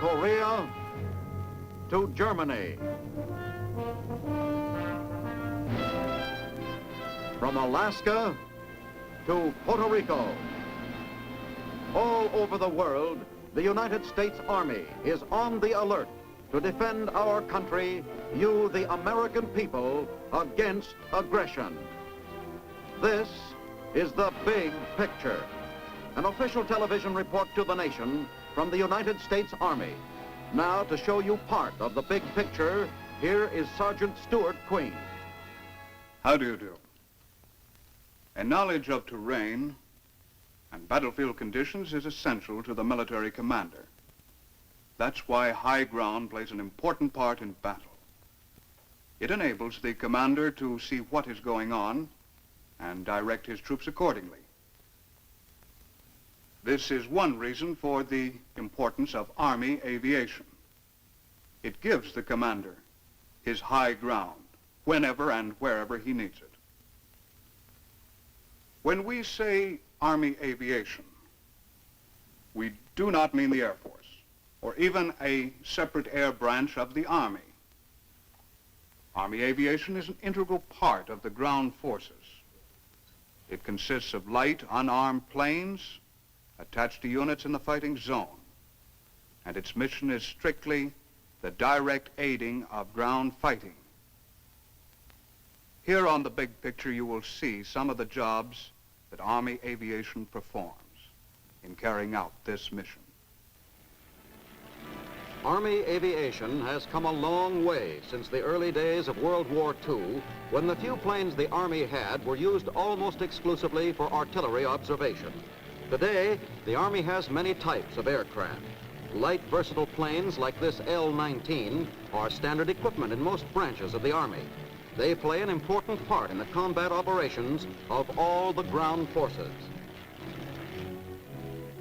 Korea to Germany, from Alaska to Puerto Rico. All over the world, the United States Army is on the alert to defend our country, you, the American people, against aggression. This is the big picture. An official television report to the nation from the United States Army. Now, to show you part of the big picture, here is Sergeant Stuart Queen. How do you do? A knowledge of terrain and battlefield conditions is essential to the military commander. That's why high ground plays an important part in battle. It enables the commander to see what is going on and direct his troops accordingly. This is one reason for the importance of Army aviation. It gives the commander his high ground whenever and wherever he needs it. When we say Army aviation, we do not mean the Air Force or even a separate air branch of the Army. Army aviation is an integral part of the ground forces. It consists of light, unarmed planes attached to units in the fighting zone, and its mission is strictly the direct aiding of ground fighting. Here on the big picture you will see some of the jobs that Army aviation performs in carrying out this mission. Army aviation has come a long way since the early days of World War II, when the few planes the Army had were used almost exclusively for artillery observation. Today, the Army has many types of aircraft. Light, versatile planes like this L-19 are standard equipment in most branches of the Army. They play an important part in the combat operations of all the ground forces.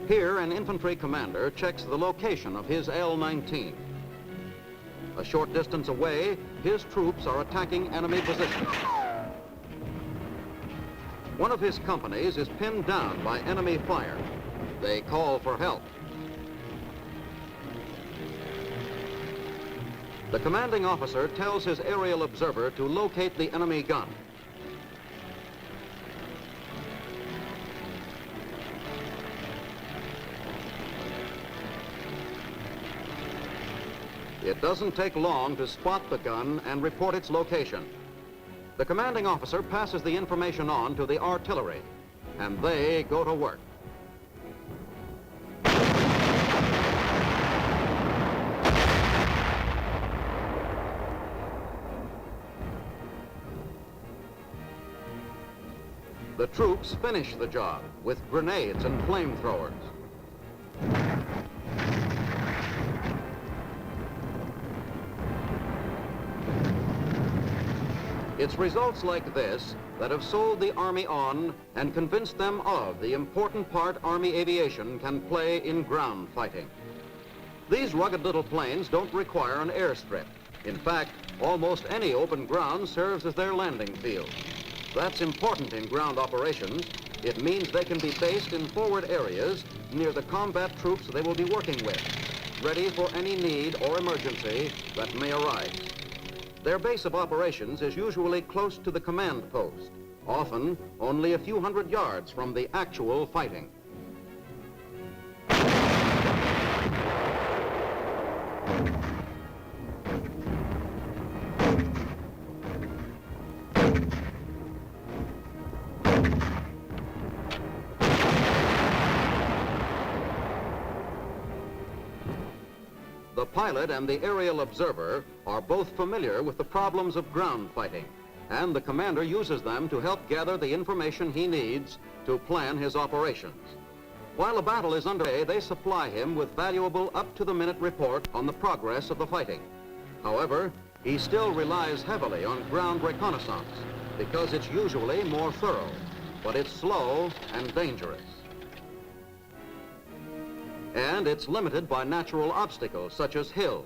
Here, an infantry commander checks the location of his L-19. A short distance away, his troops are attacking enemy positions. One of his companies is pinned down by enemy fire. They call for help. The commanding officer tells his aerial observer to locate the enemy gun. It doesn't take long to spot the gun and report its location. The commanding officer passes the information on to the artillery, and they go to work. The troops finish the job with grenades and flamethrowers. It's results like this that have sold the Army on and convinced them of the important part Army aviation can play in ground fighting. These rugged little planes don't require an airstrip. In fact, almost any open ground serves as their landing field. That's important in ground operations. It means they can be based in forward areas near the combat troops they will be working with, ready for any need or emergency that may arise. Their base of operations is usually close to the command post, often only a few hundred yards from the actual fighting. The pilot and the aerial observer are both familiar with the problems of ground fighting, and the commander uses them to help gather the information he needs to plan his operations. While a battle is underway, they supply him with valuable up-to-the-minute report on the progress of the fighting. However, he still relies heavily on ground reconnaissance because it's usually more thorough, but it's slow and dangerous. And it's limited by natural obstacles such as hills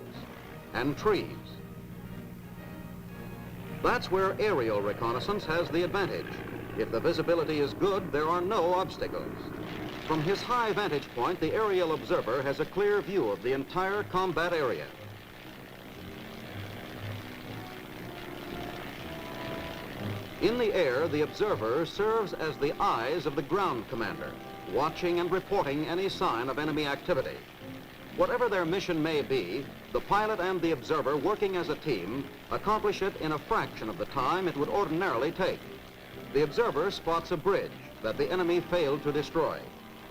and trees. That's where aerial reconnaissance has the advantage. If the visibility is good, there are no obstacles. From his high vantage point, the aerial observer has a clear view of the entire combat area. In the air, the observer serves as the eyes of the ground commander, watching and reporting any sign of enemy activity. Whatever their mission may be, the pilot and the observer, working as a team, accomplish it in a fraction of the time it would ordinarily take. The observer spots a bridge that the enemy failed to destroy.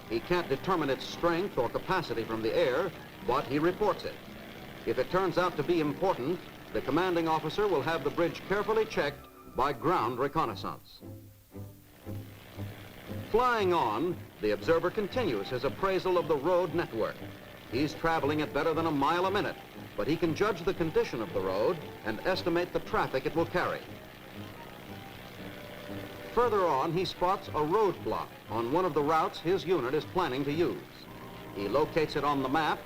He can't determine its strength or capacity from the air, but he reports it. If it turns out to be important, the commanding officer will have the bridge carefully checked by ground reconnaissance. Flying on, the observer continues his appraisal of the road network. He's traveling at better than a mile a minute, but he can judge the condition of the road and estimate the traffic it will carry. Further on, he spots a roadblock on one of the routes his unit is planning to use. He locates it on the map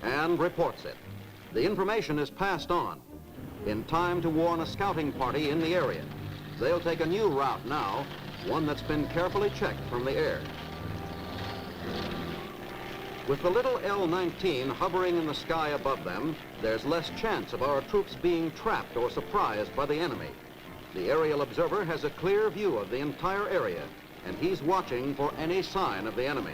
and reports it. The information is passed on in time to warn a scouting party in the area. They'll take a new route now, one that's been carefully checked from the air. With the little L-19 hovering in the sky above them, there's less chance of our troops being trapped or surprised by the enemy. The aerial observer has a clear view of the entire area, and he's watching for any sign of the enemy.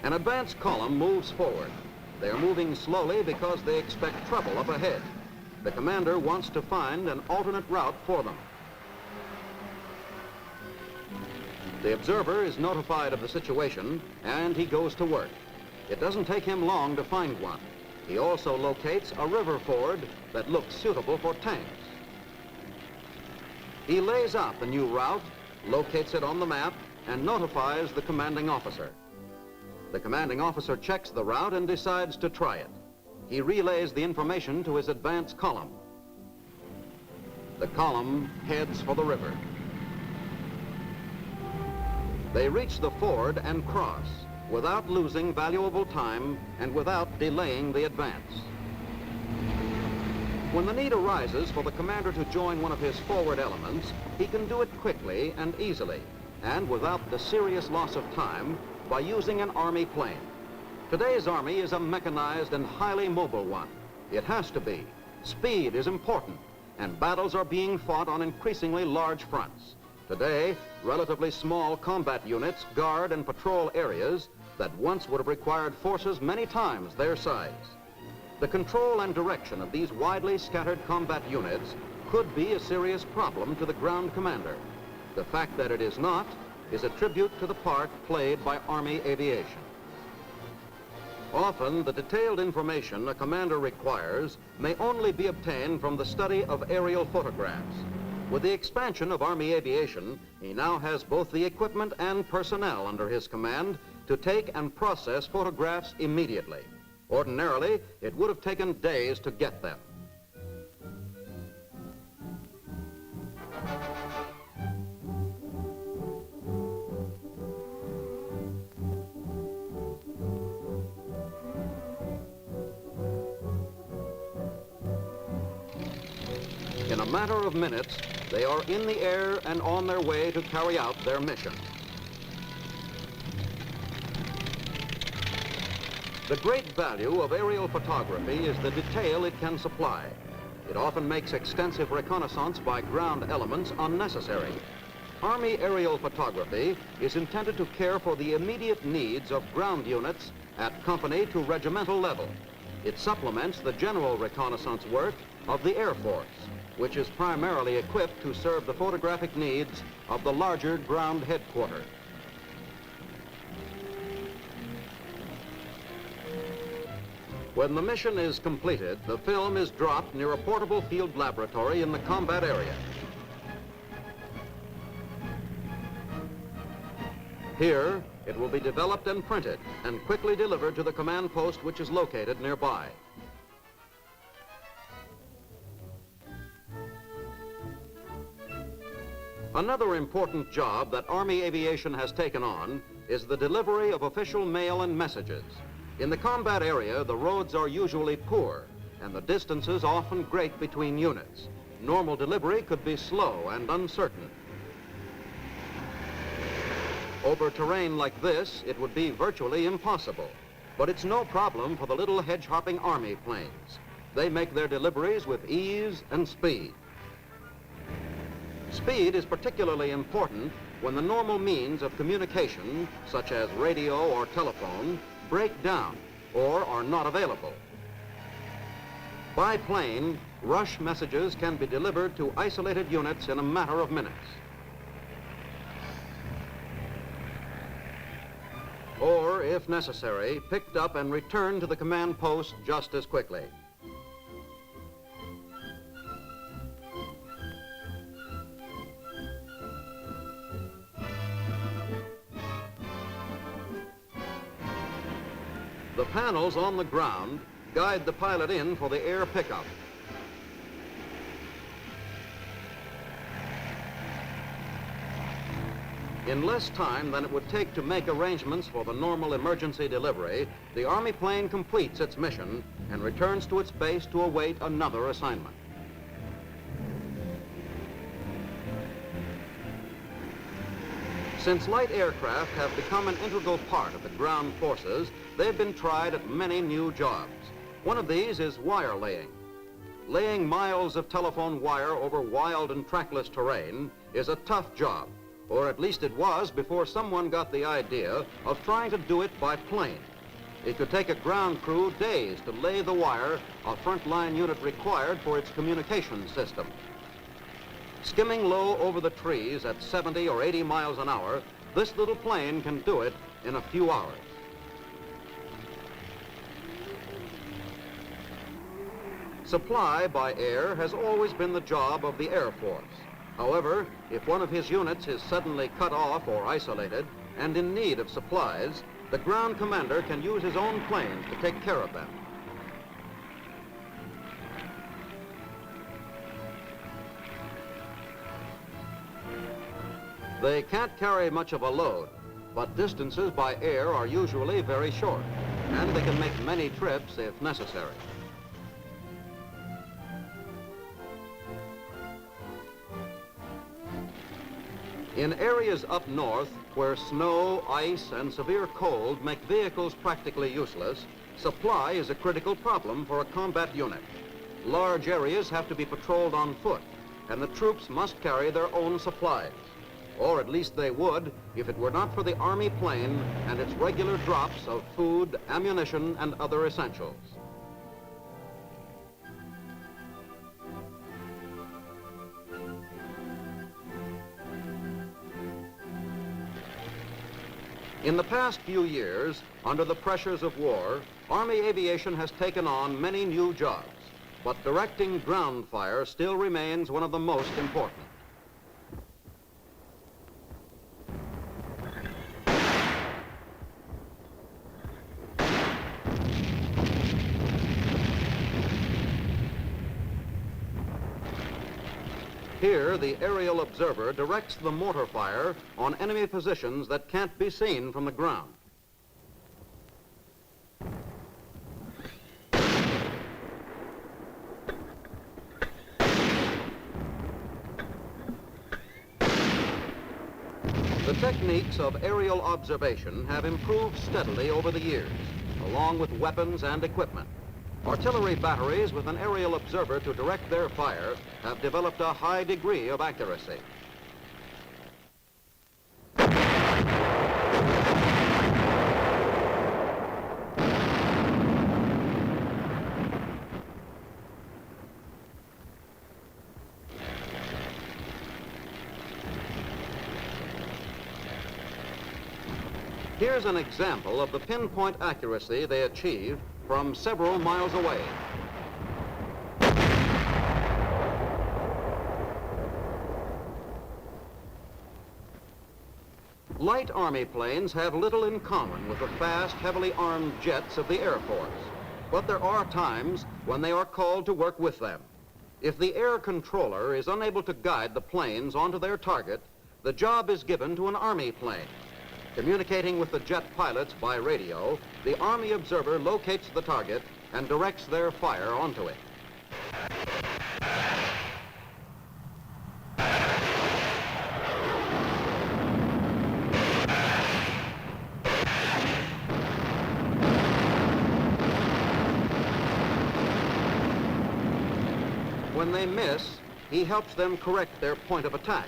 An advance column moves forward. They're moving slowly because they expect trouble up ahead. The commander wants to find an alternate route for them. The observer is notified of the situation, and he goes to work. It doesn't take him long to find one. He also locates a river ford that looks suitable for tanks. He lays out the new route, locates it on the map, and notifies the commanding officer. The commanding officer checks the route and decides to try it. He relays the information to his advance column. The column heads for the river. They reach the ford and cross without losing valuable time and without delaying the advance. When the need arises for the commander to join one of his forward elements, he can do it quickly and easily, and without the serious loss of time, by using an Army plane. Today's Army is a mechanized and highly mobile one. It has to be. Speed is important, and battles are being fought on increasingly large fronts. Today, relatively small combat units guard and patrol areas that once would have required forces many times their size. The control and direction of these widely scattered combat units could be a serious problem to the ground commander. The fact that it is not is a tribute to the part played by Army aviation. Often, the detailed information a commander requires may only be obtained from the study of aerial photographs. With the expansion of Army aviation, he now has both the equipment and personnel under his command to take and process photographs immediately. Ordinarily, it would have taken days to get them. In a matter of minutes, they are in the air and on their way to carry out their mission. The great value of aerial photography is the detail it can supply. It often makes extensive reconnaissance by ground elements unnecessary. Army aerial photography is intended to care for the immediate needs of ground units at company to regimental level. It supplements the general reconnaissance work of the Air Force, which is primarily equipped to serve the photographic needs of the larger ground headquarters. When the mission is completed, the film is dropped near a portable field laboratory in the combat area. Here, it will be developed and printed and quickly delivered to the command post which is located nearby. Another important job that Army aviation has taken on is the delivery of official mail and messages. In the combat area, the roads are usually poor, and the distances often great between units. Normal delivery could be slow and uncertain. Over terrain like this, it would be virtually impossible. But it's no problem for the little hedge-hopping Army planes. They make their deliveries with ease and speed. Speed is particularly important when the normal means of communication, such as radio or telephone, break down or are not available. By plane, rush messages can be delivered to isolated units in a matter of minutes. Or, if necessary, picked up and returned to the command post just as quickly. The panels on the ground guide the pilot in for the air pickup. In less time than it would take to make arrangements for the normal emergency delivery, the Army plane completes its mission and returns to its base to await another assignment. Since light aircraft have become an integral part of the ground forces, they've been tried at many new jobs. One of these is wire laying. Laying miles of telephone wire over wild and trackless terrain is a tough job, or at least it was before someone got the idea of trying to do it by plane. It could take a ground crew days to lay the wire a frontline unit required for its communication system. Skimming low over the trees at 70 or 80 miles an hour, this little plane can do it in a few hours. Supply by air has always been the job of the Air Force. However, if one of his units is suddenly cut off or isolated and in need of supplies, the ground commander can use his own planes to take care of them. They can't carry much of a load, but distances by air are usually very short, and they can make many trips if necessary. In areas up north where snow, ice, and severe cold make vehicles practically useless, supply is a critical problem for a combat unit. Large areas have to be patrolled on foot, and the troops must carry their own supplies. Or at least they would if it were not for the Army plane and its regular drops of food, ammunition, and other essentials. In the past few years, under the pressures of war, Army aviation has taken on many new jobs, but directing ground fire still remains one of the most important. Here, the aerial observer directs the mortar fire on enemy positions that can't be seen from the ground. The techniques of aerial observation have improved steadily over the years, along with weapons and equipment. Artillery batteries with an aerial observer to direct their fire have developed a high degree of accuracy. Here's an example of the pinpoint accuracy they achieved from several miles away. Light Army planes have little in common with the fast, heavily armed jets of the Air Force, but there are times when they are called to work with them. If the air controller is unable to guide the planes onto their target, the job is given to an Army plane. Communicating with the jet pilots by radio, the Army observer locates the target and directs their fire onto it. When they miss, he helps them correct their point of attack.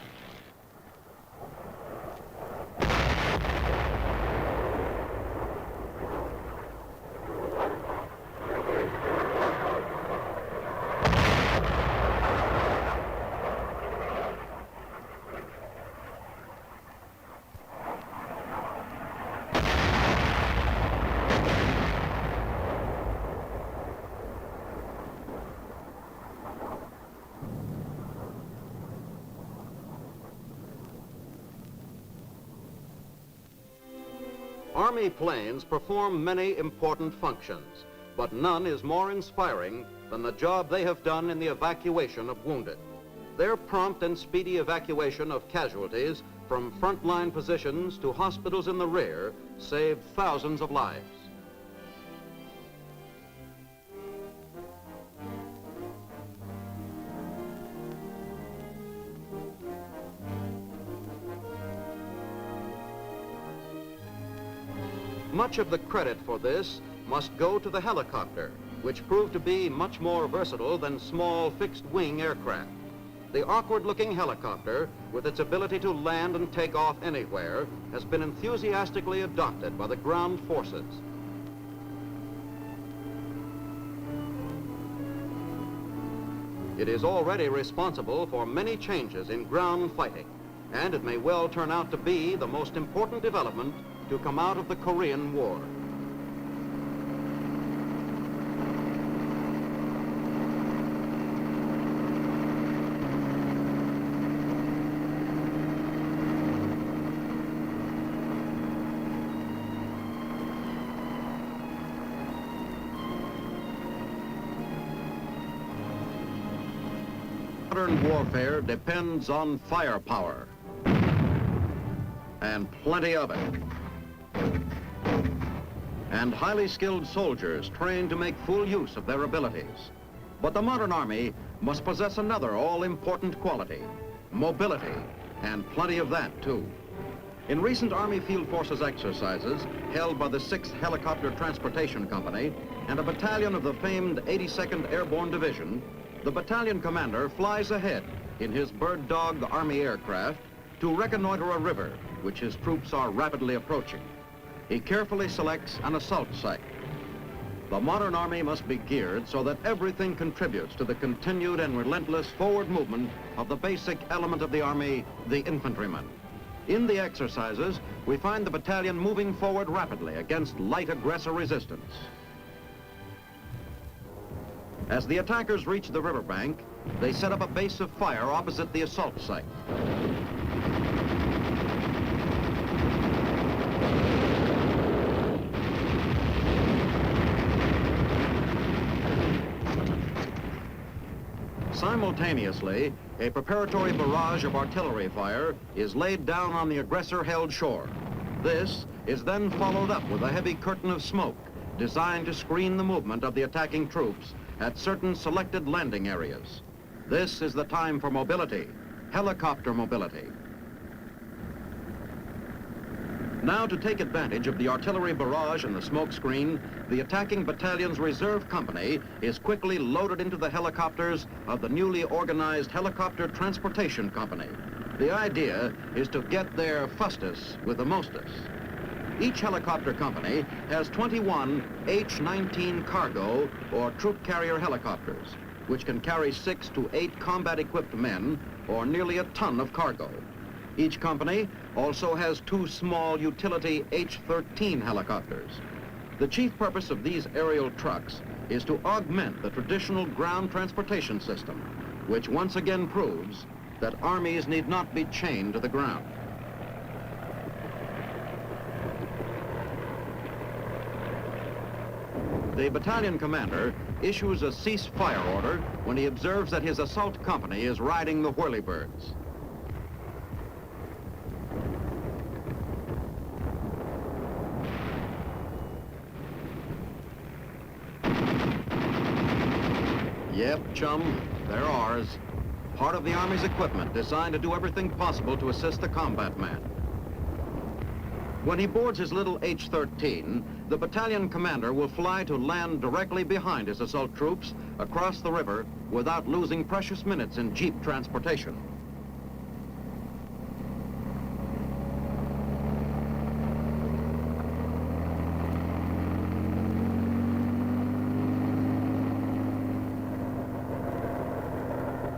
Army planes perform many important functions, but none is more inspiring than the job they have done in the evacuation of wounded. Their prompt and speedy evacuation of casualties from frontline positions to hospitals in the rear saved thousands of lives. Much of the credit for this must go to the helicopter, which proved to be much more versatile than small fixed-wing aircraft. The awkward-looking helicopter, with its ability to land and take off anywhere, has been enthusiastically adopted by the ground forces. It is already responsible for many changes in ground fighting, and it may well turn out to be the most important development to come out of the Korean War. Modern warfare depends on firepower, and plenty of it, and highly skilled soldiers trained to make full use of their abilities. But the modern Army must possess another all-important quality: mobility, and plenty of that too. In recent Army Field Forces exercises held by the 6th Helicopter Transportation Company and a battalion of the famed 82nd Airborne Division, the battalion commander flies ahead in his Bird Dog Army aircraft to reconnoiter a river which his troops are rapidly approaching. He carefully selects an assault site. The modern Army must be geared so that everything contributes to the continued and relentless forward movement of the basic element of the Army, the infantryman. In the exercises, we find the battalion moving forward rapidly against light aggressor resistance. As the attackers reach the riverbank, they set up a base of fire opposite the assault site. Simultaneously, a preparatory barrage of artillery fire is laid down on the aggressor-held shore. This is then followed up with a heavy curtain of smoke designed to screen the movement of the attacking troops at certain selected landing areas. This is the time for mobility, helicopter mobility. Now, to take advantage of the artillery barrage and the smoke screen, the attacking battalion's reserve company is quickly loaded into the helicopters of the newly organized Helicopter Transportation Company. The idea is to get there fastest with the mostest. Each helicopter company has 21 H-19 cargo or troop carrier helicopters, which can carry 6 to 8 combat-equipped men or nearly a ton of cargo. Each company also has 2 small utility H-13 helicopters. The chief purpose of these aerial trucks is to augment the traditional ground transportation system, which once again proves that armies need not be chained to the ground. The battalion commander issues a ceasefire order when he observes that his assault company is riding the whirlybirds. Yep, chum, they're ours. Part of the Army's equipment designed to do everything possible to assist the combat man. When he boards his little H-13, the battalion commander will fly to land directly behind his assault troops across the river without losing precious minutes in jeep transportation.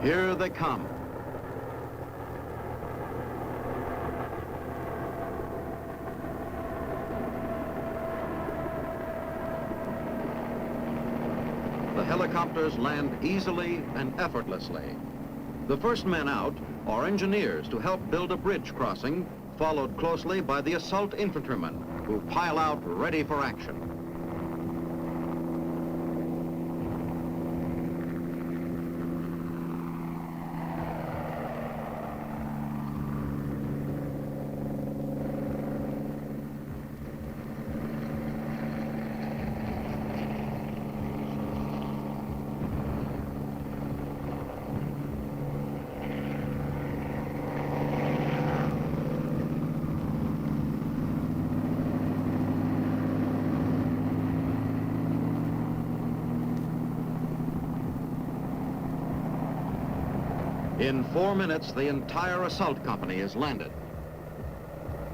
Here they come. The helicopters land easily and effortlessly. The first men out are engineers to help build a bridge crossing, followed closely by the assault infantrymen who pile out ready for action. In 4 minutes, the entire assault company is landed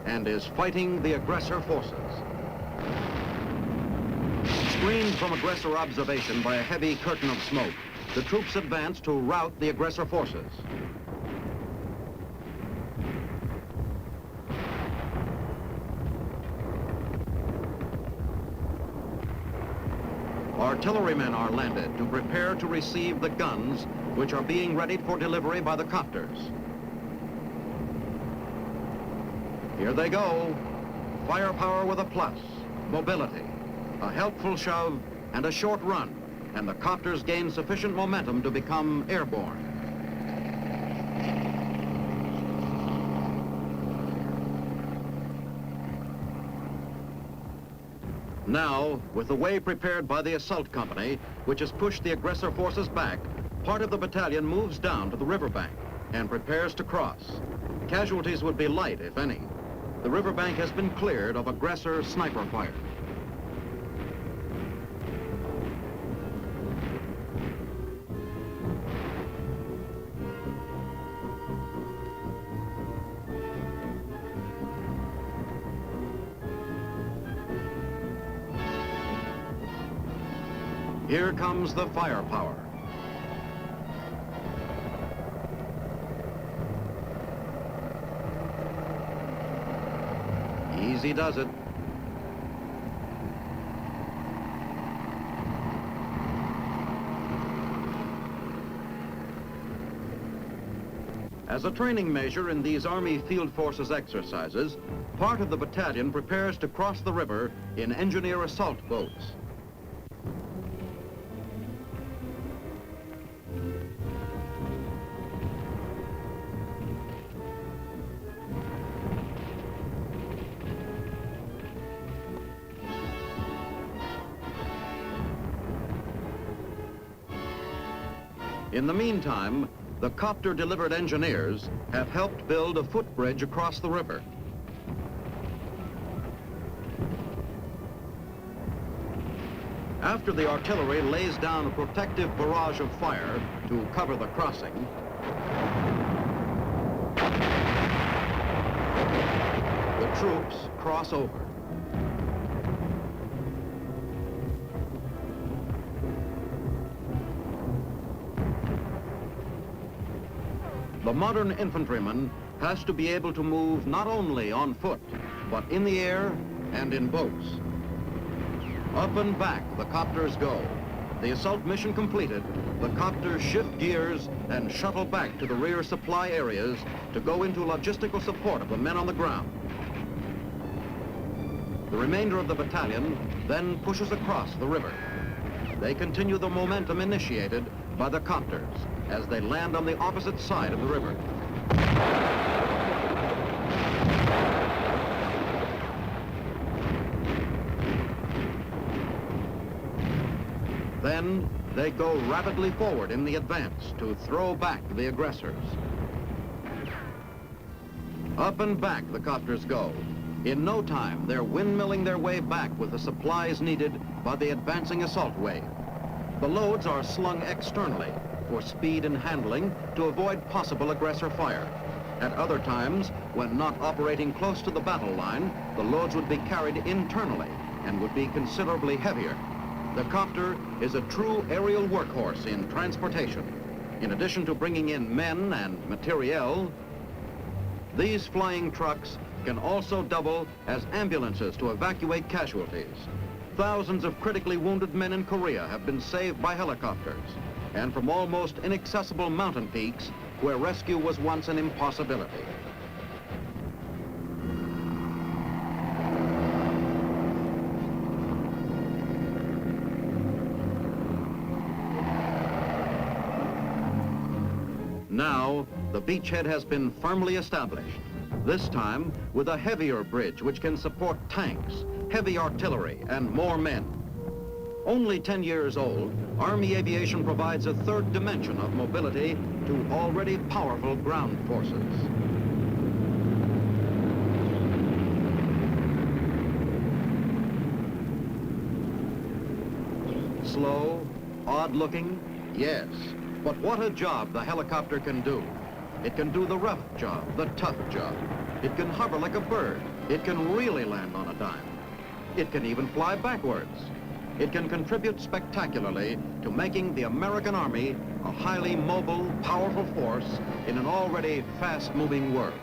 and is fighting the aggressor forces. Screened from aggressor observation by a heavy curtain of smoke, the troops advance to rout the aggressor forces. Artillerymen are landed to prepare to receive the guns which are being readied for delivery by the copters. Here they go. Firepower with a plus, mobility, a helpful shove, and a short run, and the copters gain sufficient momentum to become airborne. Now, with the way prepared by the assault company, which has pushed the aggressor forces back, part of the battalion moves down to the riverbank and prepares to cross. Casualties would be light, if any. The riverbank has been cleared of aggressor sniper fire. Here comes the firepower. Easy does it. As a training measure in these Army Field Forces exercises, part of the battalion prepares to cross the river in engineer assault boats. In the meantime, the copter-delivered engineers have helped build a footbridge across the river. After the artillery lays down a protective barrage of fire to cover the crossing, the troops cross over. The modern infantryman has to be able to move not only on foot, but in the air and in boats. Up and back the copters go. The assault mission completed, the copters shift gears and shuttle back to the rear supply areas to go into logistical support of the men on the ground. The remainder of the battalion then pushes across the river. They continue the momentum initiated by the copters as they land on the opposite side of the river. Then they go rapidly forward in the advance to throw back the aggressors. Up and back the copters go. In no time, they're windmilling their way back with the supplies needed by the advancing assault wave. The loads are slung externally for speed and handling to avoid possible aggressor fire. At other times, when not operating close to the battle line, the loads would be carried internally and would be considerably heavier. The copter is a true aerial workhorse in transportation. In addition to bringing in men and materiel, these flying trucks can also double as ambulances to evacuate casualties. Thousands of critically wounded men in Korea have been saved by helicopters, and from almost inaccessible mountain peaks where rescue was once an impossibility. Now, the beachhead has been firmly established, this time with a heavier bridge which can support tanks, heavy artillery, and more men. Only 10 years old, Army aviation provides a third dimension of mobility to already powerful ground forces. Slow, odd-looking, yes. But what a job the helicopter can do. It can do the rough job, the tough job. It can hover like a bird. It can really land on a dime. It can even fly backwards. It can contribute spectacularly to making the American Army a highly mobile, powerful force in an already fast-moving world.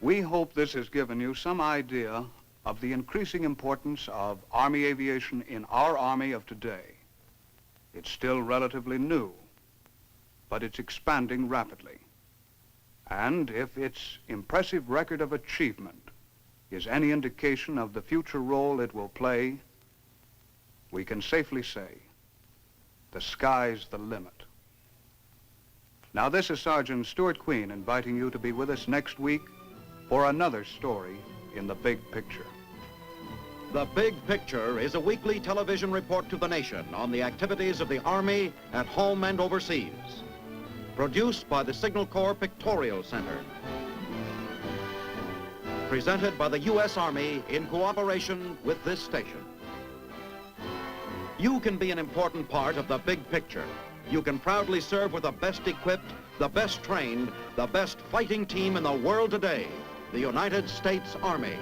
We hope this has given you some idea of the increasing importance of Army aviation in our Army of today. It's still relatively new, but it's expanding rapidly. And if its impressive record of achievement is any indication of the future role it will play, we can safely say, the sky's the limit. Now, this is Sergeant Stuart Queen inviting you to be with us next week for another story in The Big Picture. The Big Picture is a weekly television report to the nation on the activities of the Army at home and overseas. Produced by the Signal Corps Pictorial Center. Presented by the U.S. Army in cooperation with this station. You can be an important part of the big picture. You can proudly serve with the best equipped, the best trained, the best fighting team in the world today, the United States Army.